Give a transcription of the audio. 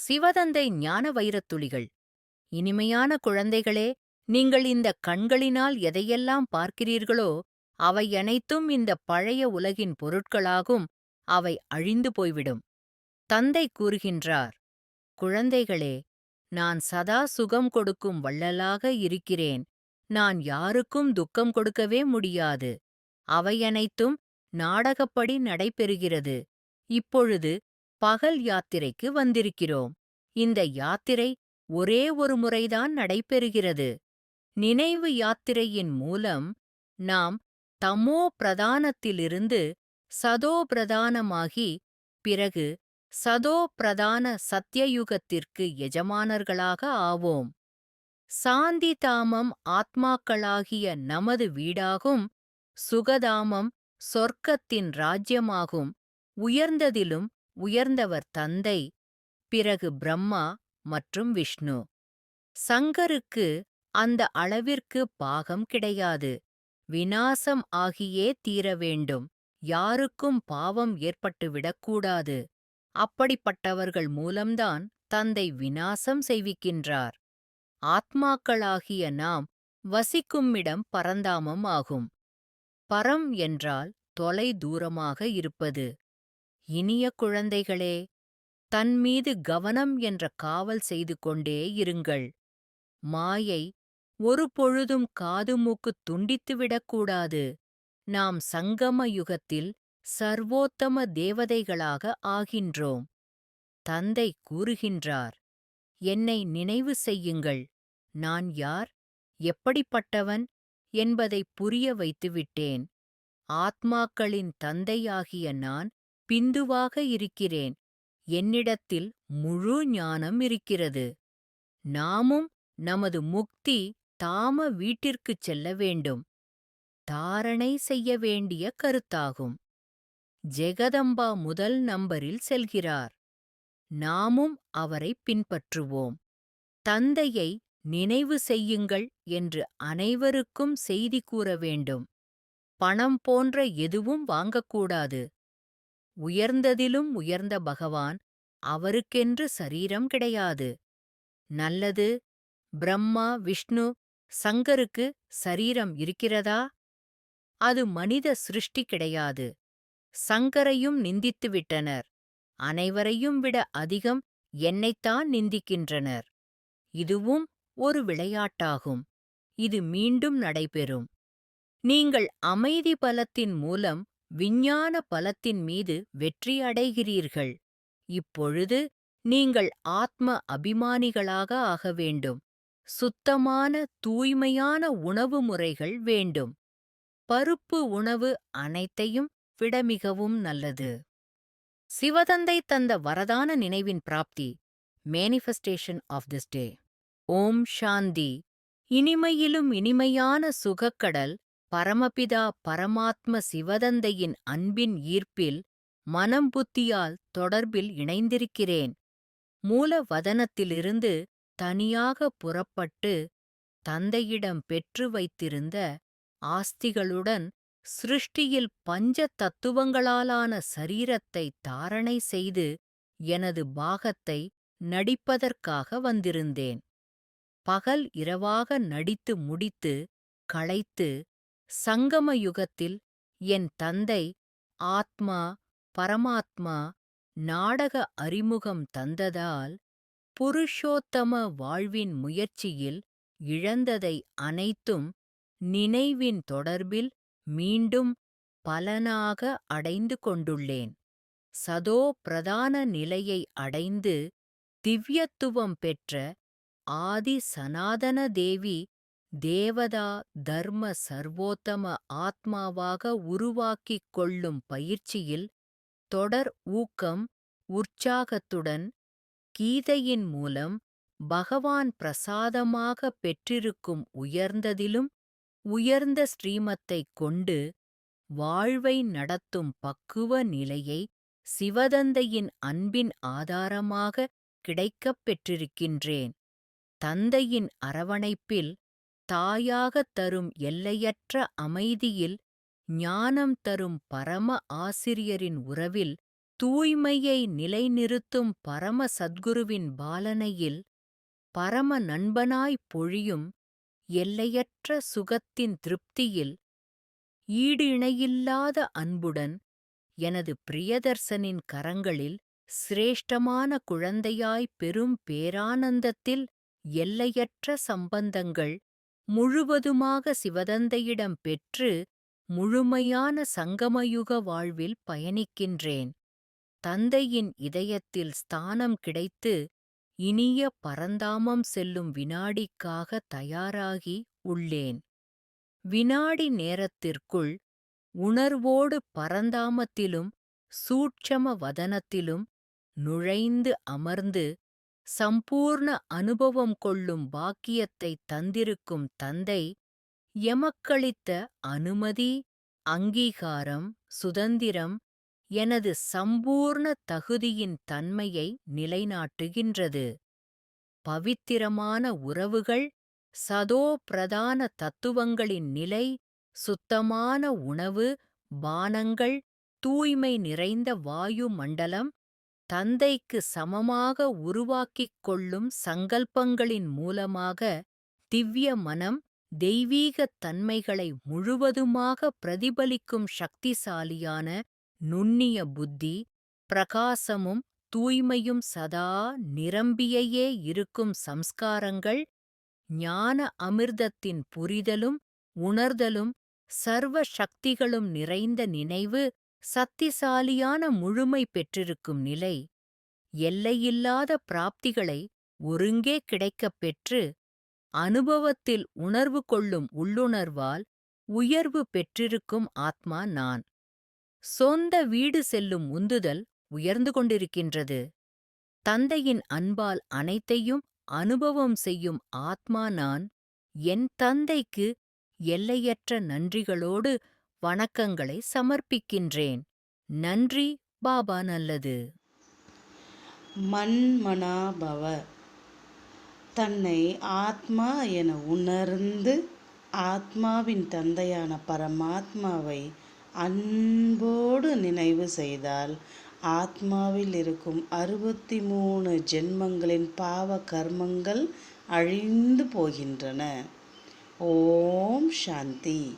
சிவதந்தை ஞான வைரத்துளிகள். இனிமையான குழந்தைகளே, நீங்கள் இந்த கண்களினால் எதையெல்லாம் பார்க்கிறீர்களோ அவையனைத்தும் இந்த பழைய உலகின் பொருட்களாகும். அவை அழிந்து போய்விடும். தந்தை கூறுகின்றார், குழந்தைகளே, நான் சதா சுகம் கொடுக்கும் வள்ளலாக இருக்கிறேன். நான் யாருக்கும் துக்கம் கொடுக்கவே முடியாது. அவையனைத்தும் நாடகப்படி நடைபெறுகிறது. இப்பொழுது பகல் யாத்திரைக்கு வந்திருக்கிறோம். இந்த யாத்திரை ஒரே ஒரு முறைதான் நடைபெறுகிறது. நினைவு யாத்திரையின் மூலம் நாம் தமோ பிரதானத்திலிருந்து சதோ பிரதானமாகி, பிறகு சதோ பிரதான சத்யயுகத்திற்கு எஜமானர்களாக ஆவோம். சாந்தி தாமம் ஆத்மாக்களாகிய நமது வீடாகும். சுகதாமம் சொர்க்கத்தின் ராஜ்யமாகும். உயர்ந்ததிலும் உயர்ந்தவர் தந்தை, பிறகு பிரம்மா மற்றும் விஷ்ணு. சங்கருக்கு அந்த அளவிற்கு பாகம் கிடையாது. விநாசம் ஆகியே தீர வேண்டும். யாருக்கும் பாவம் ஏற்பட்டுவிடக்கூடாது. அப்படிப்பட்டவர்கள் மூலம்தான் தந்தை விநாசம் செய்விக்கின்றார். ஆத்மாக்களாகிய நாம் வசிக்குமிடம் பரந்தாமம் ஆகும். பரம் என்றால் தொலை தூரமாக இருப்பது. இனிய குழந்தைகளே, தன்மீது கவனம் என்ற காவல் செய்து கொண்டே இருங்கள். மாயை ஒரு பொழுதும் காது மூக்கு துண்டித்துவிடக்கூடாது. நாம் சங்கம யுகத்தில் சர்வோத்தம தேவதைகளாக ஆகின்றோம். தந்தை கூறுகின்றார், என்னை நினைவு செய்யுங்கள். நான் யார், எப்படிப்பட்டவன் என்பதை புரிய வைத்துவிட்டேன். ஆத்மாக்களின் தந்தையாகிய நான் பிந்துவாக இருக்கிறேன். என்னிடத்தில் முழு ஞானம் இருக்கிறது. நாமும் நமது முக்தி தாம வீட்டிற்குச் செல்ல வேண்டும். தாரணை செய்ய வேண்டிய கருத்தாகும். ஜெகதம்பா முதல் நம்பரில் செல்கிறார். நாமும் அவரை பின்பற்றுவோம். தந்தையை நினைவு செய்யுங்கள் என்று அனைவருக்கும் செய்தி கூற வேண்டும். பணம் போன்ற எதுவும் வாங்கக்கூடாது. உயர்ந்ததிலும் உயர்ந்த பகவான், அவருக்கென்று சரீரம் கிடையாது. நல்லது, பிரம்மா விஷ்ணு சங்கருக்கு சரீரம் இருக்கிறதா? அது மனித சிருஷ்டி கிடையாது. சங்கரையும் நிந்தித்துவிட்டனர். அனைவரையும் விட அதிகம் என்னைத்தான் நிந்திக்கின்றனர். இதுவும் ஒரு விளையாட்டாகும். இது மீண்டும் நடைபெறும். நீங்கள் அமைதி பலத்தின் மூலம் விஞ்ஞான பலத்தின் மீது வெற்றி அடைகிறீர்கள். இப்பொழுது நீங்கள் ஆத்ம அபிமானிகளாக ஆக வேண்டும். சுத்தமான தூய்மையான உணவு முறைகள் வேண்டும். பருப்பு உணவு அனைத்தையும் விட மிகவும் நல்லது. சிவதந்தை தந்த வரதான நினைவின் பிராப்தி. Manifestation of this day. Om Shanti. இனிமையிலும் இனிமையான சுகக்கடல் பரமபிதா பரமாத்ம சிவதந்தையின் அன்பின் ஈர்ப்பில் மனம் புத்தியால் தொடர்பில் இணைந்திருக்கிறேன். மூல வதனத்திலிருந்து தனியாக புறப்பட்டு தந்தையிடம் பெற்று வைத்திருந்த ஆஸ்திகளுடன் சிருஷ்டியில் பஞ்ச தத்துவங்களாலான சரீரத்தை தாரணை செய்து எனது பாகத்தை நடிப்பதற்காக வந்திருந்தேன். பகல் இரவாக நடித்து முடித்து களைத்து சங்கம யுகத்தில் என் தந்தை ஆத்மா பரமாத்மா நாடக அறிமுகம் தந்ததால் புருஷோத்தம வாழ்வின் முயற்சியில் இழந்ததை அனைத்தும் நினைவின் தொடர்பில் மீண்டும் பலனாக அடைந்து கொண்டுள்ளேன். சதோ பிரதான நிலையை அடைந்து திவ்யத்துவம் பெற்ற ஆதி சனாதன தேவி தேவதா தர்ம சர்வோத்தம ஆத்மாவாக உருவாக்கிக் கொள்ளும் பயிற்சியில் தொடர் ஊக்கம் உற்சாகத்துடன் கீதையின் மூலம் பகவான் பிரசாதமாக பெற்றிருக்கும் உயர்ந்ததிலும் உயர்ந்த ஸ்ரீமத்தைக் கொண்டு வாழ்வை நடத்தும் பக்குவ நிலையை சிவதந்தையின் அன்பின் ஆதாரமாக கிடைக்கப் பெற்றிருக்கின்றேன். தந்தையின் அரவணைப்பில் தாயாகத் தரும் எல்லையற்ற அமைதியில் ஞானம் தரும் பரம ஆசிரியரின் உறவில் தூய்மையை நிலைநிறுத்தும் பரம சத்குருவின் பாலனையில் பரம நண்பனாய் பொழியும் எல்லையற்ற சுகத்தின் திருப்தியில் ஈடு இணையில்லாத அன்புடன் எனது பிரியதர்சனின் கரங்களில் சிரேஷ்டமான குழந்தையாய் பெரும் பேரானந்தத்தில் எல்லையற்ற சம்பந்தங்கள் முழுவதுமாக சிவதந்தையிடம் பெற்று முழுமையான சங்கமயுக வாழ்வில் பயணிக்கின்றேன். தந்தையின் இதயத்தில் ஸ்தானம் கிடைத்து இனிய பரந்தாமம் செல்லும் வினாடிக்காக தயாராகி உள்ளேன். வினாடி நேரத்திற்குள் உணர்வோடு பரந்தாமத்திலும் சூட்சம வதனத்திலும் நுழைந்து அமர்ந்து சம்பூர்ண அனுபவம் கொள்ளும் பாக்கியத்தை தந்திருக்கும் தந்தை எமக்களித்த அனுமதி, அங்கீகாரம், சுதந்திரம் எனது சம்பூர்ண தகுதியின் தன்மையை நிலைநாட்டுகின்றது. பவித்திரமான உறவுகள், சதோ பிரதான தத்துவங்களின் நிலை, சுத்தமான உணவு, பானங்கள், தூய்மை நிறைந்த வாயு மண்டலம், தந்தைக்கு சமமாக உருவாக்கிக் கொள்ளும் சங்கல்பங்களின் மூலமாக திவ்ய மனம், தெய்வீகத் தன்மைகளை முழுவதுமாக பிரதிபலிக்கும் சக்திசாலியான நுண்ணிய புத்தி, பிரகாசமும் தூய்மையும் சதா நிரம்பியே இருக்கும் சம்ஸ்காரங்கள், ஞான அமிர்தத்தின் புரிதலும் உணர்தலும் சர்வ சக்திகளும் நிறைந்த நினைவு, சக்திசாலியான முழுமை பெற்றிருக்கும் நிலை, எல்லையில்லாத பிராப்திகளை ஒருங்கே கிடைக்கப் பெற்று அனுபவத்தில் உணர்வு கொள்ளும் உள்ளுணர்வால் உயர்வு பெற்றிருக்கும் ஆத்மா நான். சொந்த வீடு செல்லும் உந்துதல் உயர்ந்து கொண்டிருக்கின்றது. தந்தையின் அன்பால் அனைத்தையும் அனுபவம் செய்யும் ஆத்மா நான். என் தந்தைக்கு எல்லையற்ற நன்றிகளோடு வணக்கங்களை சமர்ப்பிக்கின்றேன். நன்றி பாபா நல்லது. மன்மனாபவ. தன்னை ஆத்மா என உணர்ந்து ஆத்மாவின் தந்தையான பரமாத்மாவை அன்போடு நினைவு செய்தால் ஆத்மாவில் இருக்கும் 63 ஜென்மங்களின் பாவ கர்மங்கள் அழிந்து போகின்றன. ஓம் சாந்தி.